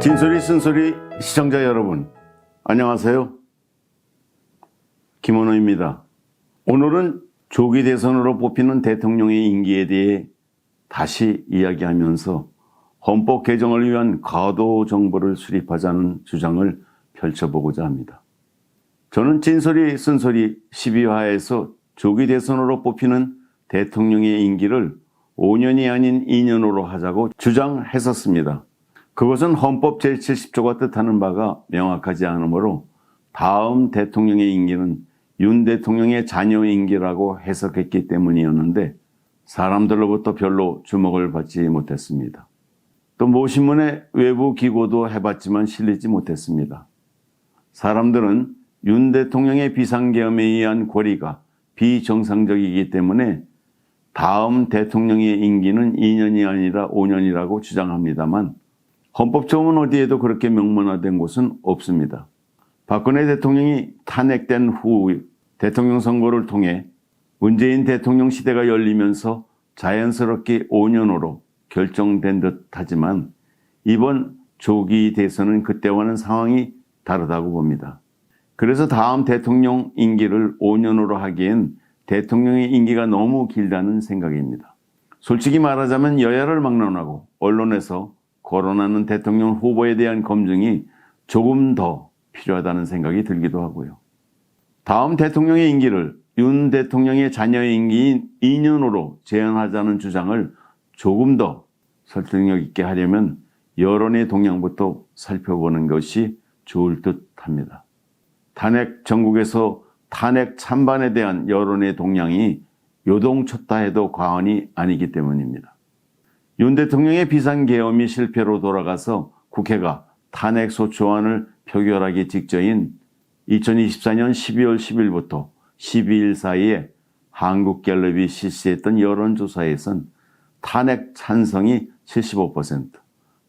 진소리 쓴소리 시청자 여러분, 안녕하세요. 김원호입니다. 오늘은 조기 대선으로 뽑히는 대통령의 임기에 대해 다시 이야기하면서 헌법 개정을 위한 과도 정보를 수립하자는 주장을 펼쳐보고자 합니다. 저는 진소리 쓴소리 12화에서 조기 대선으로 뽑히는 대통령의 임기를 5년이 아닌 2년으로 하자고 주장했었습니다. 그것은 헌법 제70조가 뜻하는 바가 명확하지 않으므로 다음 대통령의 임기는 윤 대통령의 자녀 임기라고 해석했기 때문이었는데 사람들로부터 별로 주목을 받지 못했습니다. 또 모신문의 외부 기고도 해봤지만 실리지 못했습니다. 사람들은 윤 대통령의 비상계엄에 의한 고리가 비정상적이기 때문에 다음 대통령의 임기는 2년이 아니라 5년이라고 주장합니다만 헌법조문 어디에도 그렇게 명문화된 곳은 없습니다. 박근혜 대통령이 탄핵된 후 대통령 선거를 통해 문재인 대통령 시대가 열리면서 자연스럽게 5년으로 결정된 듯 하지만 이번 조기 대선은 그때와는 상황이 다르다고 봅니다. 그래서 다음 대통령 임기를 5년으로 하기엔 대통령의 임기가 너무 길다는 생각입니다. 솔직히 말하자면 여야를 막론하고 언론에서 거론하는 대통령 후보에 대한 검증이 조금 더 필요하다는 생각이 들기도 하고요. 다음 대통령의 임기를 윤 대통령의 자녀의 임기인 2년으로 제한하자는 주장을 조금 더 설득력 있게 하려면 여론의 동향부터 살펴보는 것이 좋을 듯 합니다. 전국에서 탄핵 찬반에 대한 여론의 동향이 요동쳤다 해도 과언이 아니기 때문입니다. 윤 대통령의 비상계엄이 실패로 돌아가서 국회가 탄핵소추안을 표결하기 직전인 2024년 12월 10일부터 12일 사이에 한국갤럽이 실시했던 여론조사에선 탄핵 찬성이 75%,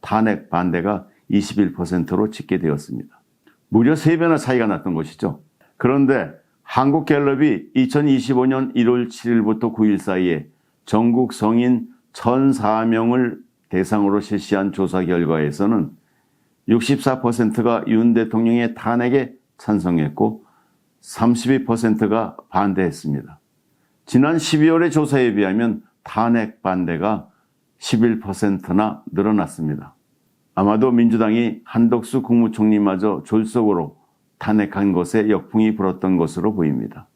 탄핵 반대가 21%로 집계되었습니다. 무려 3배나 차이가 났던 것이죠. 그런데 한국갤럽이 2025년 1월 7일부터 9일 사이에 전국 성인 1,004명을 대상으로 실시한 조사 결과에서는 64%가 윤 대통령의 탄핵에 찬성했고 32%가 반대했습니다. 지난 12월의 조사에 비하면 탄핵 반대가 11%나 늘어났습니다. 아마도 민주당이 한덕수 국무총리마저 졸속으로 탄핵한 것에 역풍이 불었던 것으로 보입니다.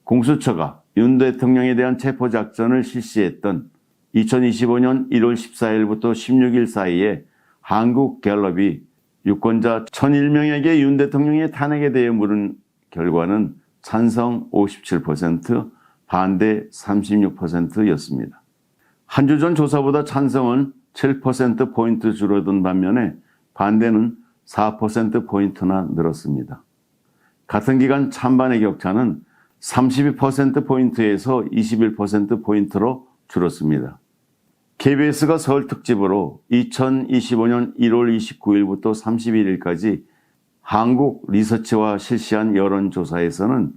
공수처가 윤 대통령에 대한 체포작전을 실시했던 2025년 1월 14일부터 16일 사이에 한국갤럽이 유권자 1,001명에게 윤 대통령의 탄핵에 대해 물은 결과는 찬성 57%, 반대 36%였습니다. 한 주 전 조사보다 찬성은 7%포인트 줄어든 반면에 반대는 4%포인트나 늘었습니다. 같은 기간 찬반의 격차는 32%포인트에서 21%포인트로 줄었습니다. KBS가 설 특집으로 2025년 1월 29일부터 31일까지 한국 리서치와 실시한 여론조사에서는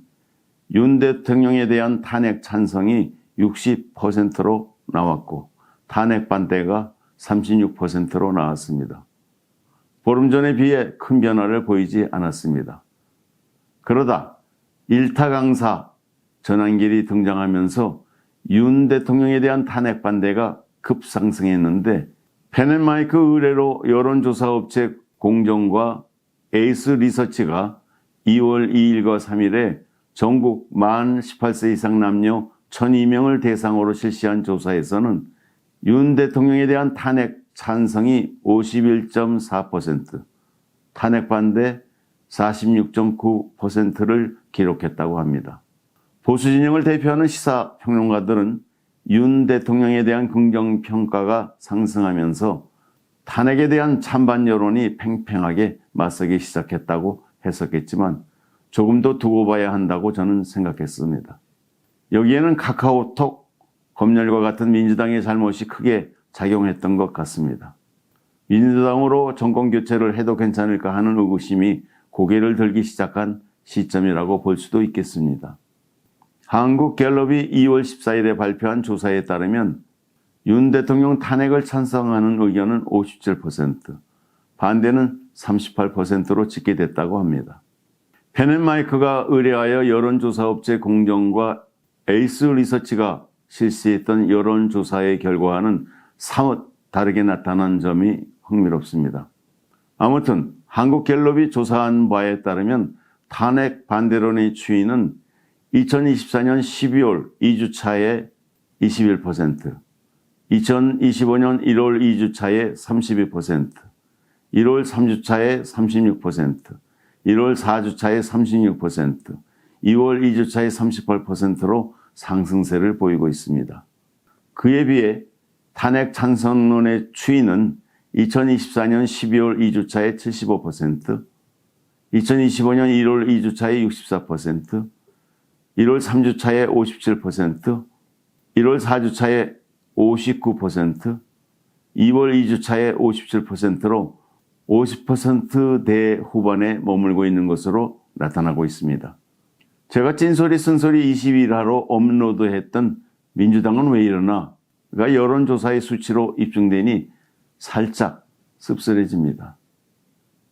윤 대통령에 대한 탄핵 찬성이 60%로 나왔고 탄핵 반대가 36%로 나왔습니다. 보름 전에 비해 큰 변화를 보이지 않았습니다. 그러다 일타 강사 전한길이 등장하면서 윤 대통령에 대한 탄핵 반대가 급상승했는데 펜앤마이크 의뢰로 여론조사 업체 공정과 에이스 리서치가 2월 2일과 3일에 전국 만 18세 이상 남녀 1,002명을 대상으로 실시한 조사에서는 윤 대통령에 대한 탄핵 찬성이 51.4%, 탄핵 반대 46.9%를 기록했다고 합니다. 보수 진영을 대표하는 시사평론가들은 윤 대통령에 대한 긍정평가가 상승하면서 탄핵에 대한 찬반 여론이 팽팽하게 맞서기 시작했다고 해석했지만 조금 더 두고 봐야 한다고 저는 생각했습니다. 여기에는 카카오톡, 검열과 같은 민주당의 잘못이 크게 작용했던 것 같습니다. 민주당으로 정권교체를 해도 괜찮을까 하는 의구심이 고개를 들기 시작한 시점이라고 볼 수도 있겠습니다. 한국갤럽이 2월 14일에 발표한 조사에 따르면 윤 대통령 탄핵을 찬성하는 의견은 57%, 반대는 38%로 찍게 됐다고 합니다. 펜앤마이크가 의뢰하여 여론조사업체 공정과 에이스 리서치가 실시했던 여론조사의 결과와는 사뭇 다르게 나타난 점이 흥미롭습니다. 아무튼 한국갤럽이 조사한 바에 따르면 탄핵 반대론의 추이는 2024년 12월 2주차에 21%, 2025년 1월 2주차에 32%, 1월 3주차에 36%, 1월 4주차에 36%, 2월 2주차에 38%로 상승세를 보이고 있습니다. 그에 비해 탄핵 찬성론의 추이는 2024년 12월 2주차에 75%, 2025년 1월 2주차에 64%, 1월 3주차에 57%, 1월 4주차에 59%, 2월 2주차에 57%로 50%대 후반에 머물고 있는 것으로 나타나고 있습니다. 제가 찐소리 쓴소리 21화로 업로드했던 민주당은 왜 이러나가 여론조사의 수치로 입증되니 살짝 씁쓸해집니다.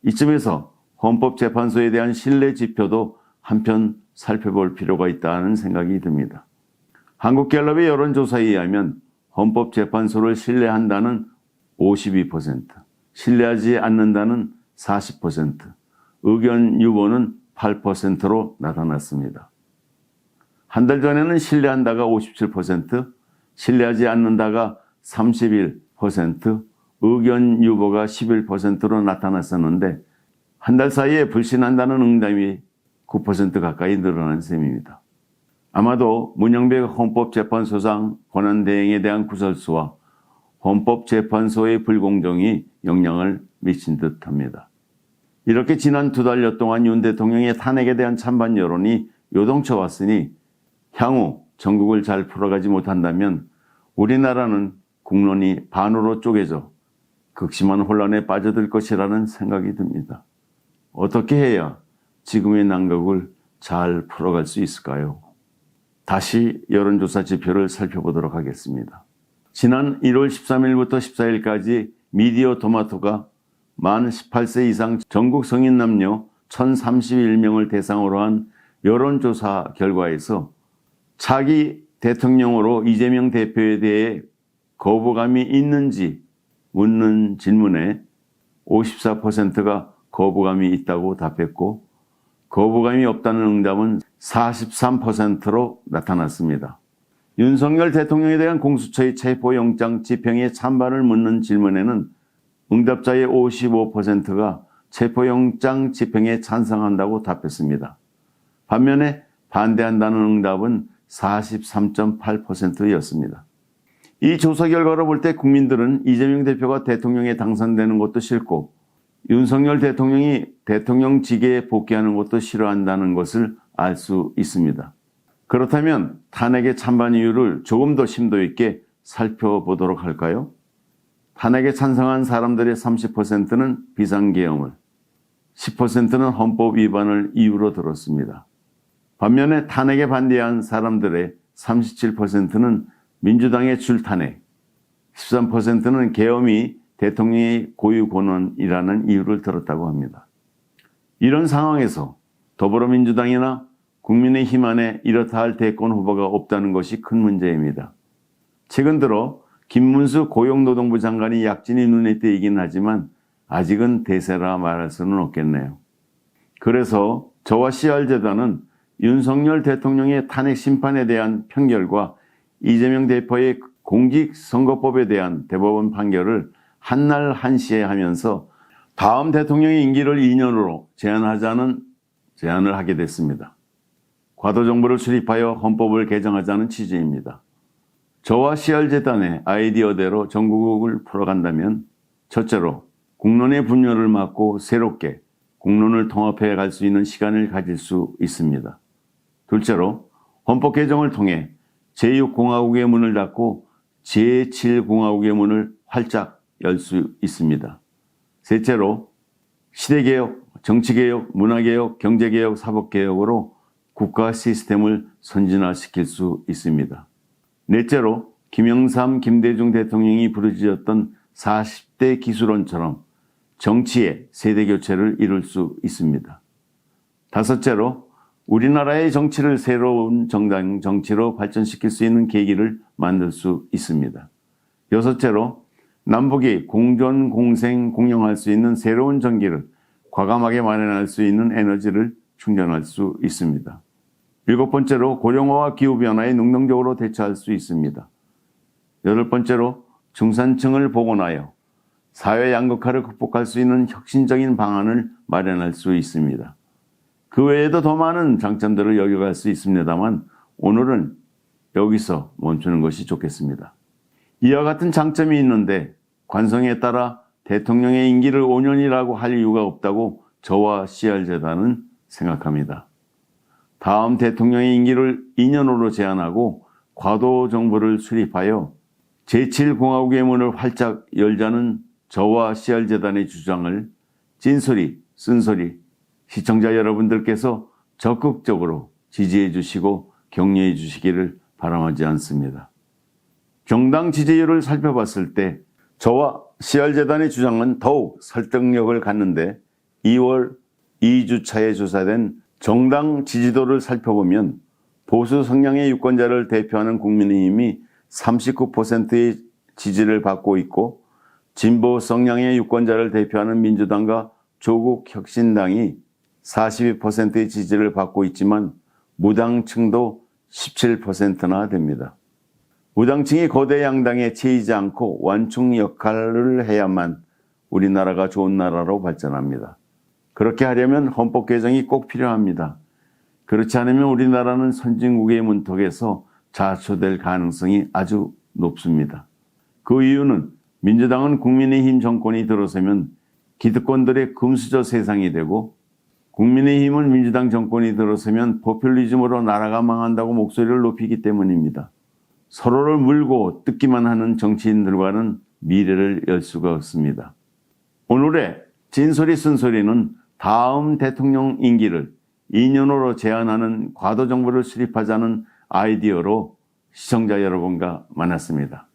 이쯤에서 헌법재판소에 대한 신뢰 지표도 한편 살펴볼 필요가 있다는 생각이 듭니다. 한국갤럽의 여론조사에 의하면 헌법재판소를 신뢰한다는 52%, 신뢰하지 않는다는 40%, 의견 유보는 8%로 나타났습니다. 한 달 전에는 신뢰한다가 57%, 신뢰하지 않는다가 31%, 의견 유보가 11%로 나타났었는데 한 달 사이에 불신한다는 응답이 9% 가까이 늘어난 셈입니다. 아마도 문영배 헌법재판소장 권한대행에 대한 구설수와 헌법재판소의 불공정이 영향을 미친 듯합니다. 이렇게 지난 2달여 동안 윤 대통령의 탄핵에 대한 찬반 여론이 요동쳐 왔으니 향후 전국을 잘 풀어가지 못한다면 우리나라는 국론이 반으로 쪼개져 극심한 혼란에 빠져들 것이라는 생각이 듭니다. 어떻게 해야 지금의 난국을 잘 풀어갈 수 있을까요? 다시 여론조사 지표를 살펴보도록 하겠습니다. 지난 1월 13일부터 14일까지 미디어 토마토가 만 18세 이상 전국 성인 남녀 1031명을 대상으로 한 여론조사 결과에서 차기 대통령으로 이재명 대표에 대해 거부감이 있는지 묻는 질문에 54%가 거부감이 있다고 답했고 거부감이 없다는 응답은 43%로 나타났습니다. 윤석열 대통령에 대한 공수처의 체포영장 집행의 찬반을 묻는 질문에는 응답자의 55%가 체포영장 집행에 찬성한다고 답했습니다. 반면에 반대한다는 응답은 43.8%였습니다. 이 조사 결과로 볼 때 국민들은 이재명 대표가 대통령에 당선되는 것도 싫고 윤석열 대통령이 대통령직에 복귀하는 것도 싫어한다는 것을 알 수 있습니다. 그렇다면 탄핵의 찬반 이유를 조금 더 심도 있게 살펴보도록 할까요? 탄핵에 찬성한 사람들의 30%는 비상계엄을, 10%는 헌법 위반을 이유로 들었습니다. 반면에 탄핵에 반대한 사람들의 37%는 민주당의 줄탄핵, 13%는 계엄이 대통령의 고유 권한이라는 이유를 들었다고 합니다. 이런 상황에서 더불어민주당이나 국민의힘 안에 이렇다 할 대권 후보가 없다는 것이 큰 문제입니다. 최근 들어 김문수 고용노동부 장관이 약진이 눈에 띄긴 하지만 아직은 대세라 말할 수는 없겠네요. 그래서 저와 CR재단은 윤석열 대통령의 탄핵 심판에 대한 판결과 이재명 대표의 공직선거법에 대한 대법원 판결을 한날 한시에 하면서 다음 대통령의 임기를 2년으로 제한하자는 제안을 하게 됐습니다. 과도정부를 수립하여 헌법을 개정하자는 취지입니다. 저와 CR재단의 아이디어대로 전국을 풀어간다면 첫째로 국론의 분열을 막고 새롭게 국론을 통합해 갈 수 있는 시간을 가질 수 있습니다. 둘째로 헌법 개정을 통해 제6공화국의 문을 닫고 제7공화국의 문을 활짝 열 수 있습니다. 셋째로 시대개혁, 정치개혁, 문화개혁, 경제개혁, 사법개혁으로 국가 시스템을 선진화시킬 수 있습니다. 넷째로 김영삼, 김대중 대통령이 부르짖었던 40대 기술원처럼 정치의 세대 교체를 이룰 수 있습니다. 다섯째로 우리나라의 정치를 새로운 정당 정치로 발전시킬 수 있는 계기를 만들 수 있습니다. 여섯째로 남북이 공존, 공생, 공영할 수 있는 새로운 전기를 과감하게 마련할 수 있는 에너지를 충전할 수 있습니다. 일곱 번째로 고령화와 기후변화에 능동적으로 대처할 수 있습니다. 여덟 번째로 중산층을 복원하여 사회 양극화를 극복할 수 있는 혁신적인 방안을 마련할 수 있습니다. 그 외에도 더 많은 장점들을 여겨갈 수 있습니다만 오늘은 여기서 멈추는 것이 좋겠습니다. 이와 같은 장점이 있는데 관성에 따라 대통령의 임기를 5년이라고 할 이유가 없다고 저와 CR재단은 생각합니다. 다음 대통령의 임기를 2년으로 제한하고 과도 정부를 수립하여 제7공화국의 문을 활짝 열자는 저와 CR재단의 주장을 찐소리, 쓴소리, 시청자 여러분들께서 적극적으로 지지해 주시고 격려해 주시기를 바람하지 않습니다. 정당 지지율을 살펴봤을 때 저와 CR재단의 주장은 더욱 설득력을 갖는데 2월 2주차에 조사된 정당 지지도를 살펴보면 보수 성향의 유권자를 대표하는 국민의힘이 39%의 지지를 받고 있고 진보 성향의 유권자를 대표하는 민주당과 조국혁신당이 42%의 지지를 받고 있지만 무당층도 17%나 됩니다. 무당층이 거대 양당에 치이지 않고 완충 역할을 해야만 우리나라가 좋은 나라로 발전합니다. 그렇게 하려면 헌법 개정이 꼭 필요합니다. 그렇지 않으면 우리나라는 선진국의 문턱에서 자초될 가능성이 아주 높습니다. 그 이유는 민주당은 국민의힘 정권이 들어서면 기득권들의 금수저 세상이 되고 국민의힘은 민주당 정권이 들어서면 포퓰리즘으로 나라가 망한다고 목소리를 높이기 때문입니다. 서로를 물고 뜯기만 하는 정치인들과는 미래를 열 수가 없습니다. 오늘의 진소리 쓴소리는 다음 대통령 임기를 2년으로 제한하는 과도 정부를 수립하자는 아이디어로 시청자 여러분과 만났습니다.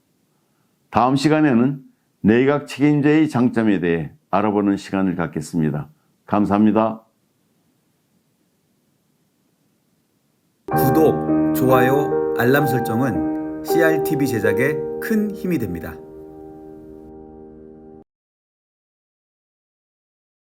다음 시간에는 내각 책임제의 장점에 대해 알아보는 시간을 갖겠습니다. 감사합니다. 구독, 좋아요, 알람 설정은 CRTV 제작에 큰 힘이 됩니다.